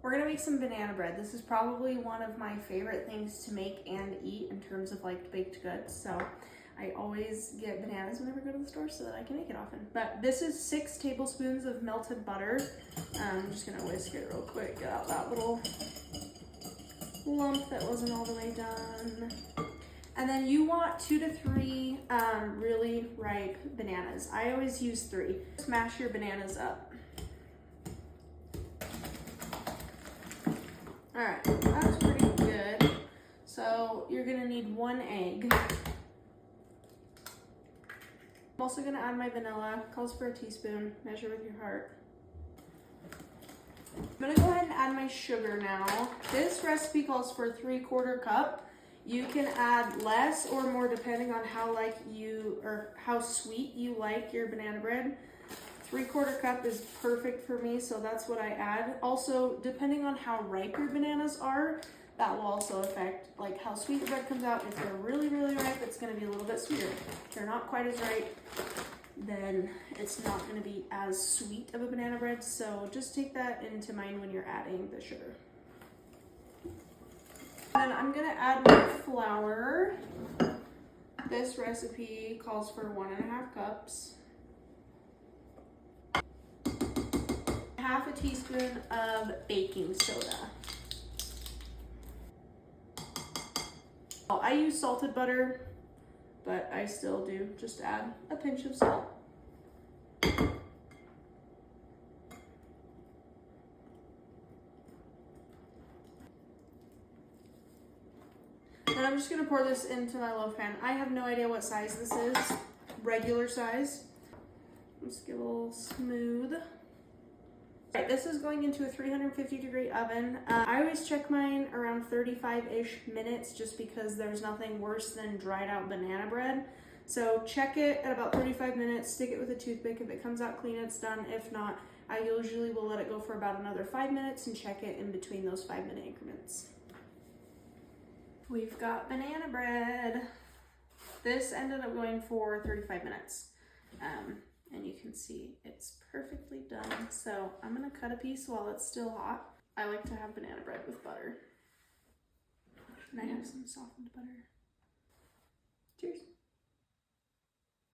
We're gonna make some banana bread. This is probably one of my favorite things to make and eat in terms of like baked goods. So I always get bananas whenever I go to the store so that I can make it often. But this is 6 tablespoons of melted butter. I'm just gonna whisk it real quick, get out that little lump that wasn't all the way done. And then you want 2 to 3 really ripe bananas. I always use 3. Smash your bananas up. All right, that's pretty good. So you're gonna need 1 egg. I'm also gonna add my vanilla, calls for a teaspoon, measure with your heart. I'm gonna go ahead and add my sugar now. This recipe calls for 3/4 cup. You can add less or more depending on how sweet you like your banana bread. 3/4 cup is perfect for me, so that's what I add. Also, depending on how ripe your bananas are, that will also affect like how sweet the bread comes out. If they're really, really ripe, it's gonna be a little bit sweeter. If they're not quite as ripe, then it's not gonna be as sweet of a banana bread. So just take that into mind when you're adding the sugar. Then I'm gonna add my flour. This recipe calls for 1.5 cups. Half a teaspoon of baking soda. I use salted butter, but I still do just add a pinch of salt. And I'm just gonna pour this into my loaf pan. I have no idea what size this is, regular size. Let's get a little smooth. Right, this is going into a 350-degree oven. I always check mine around 35-ish minutes just because there's nothing worse than dried out banana bread. So check it at about 35 minutes, stick it with a toothpick. If it comes out clean, it's done. If not, I usually will let it go for about another 5 minutes and check it in between those 5-minute increments. We've got banana bread. This ended up going for 35 minutes. And you can see it's perfectly done. So I'm gonna cut a piece while it's still hot. I like to have banana bread with butter. And I have some softened butter. Cheers.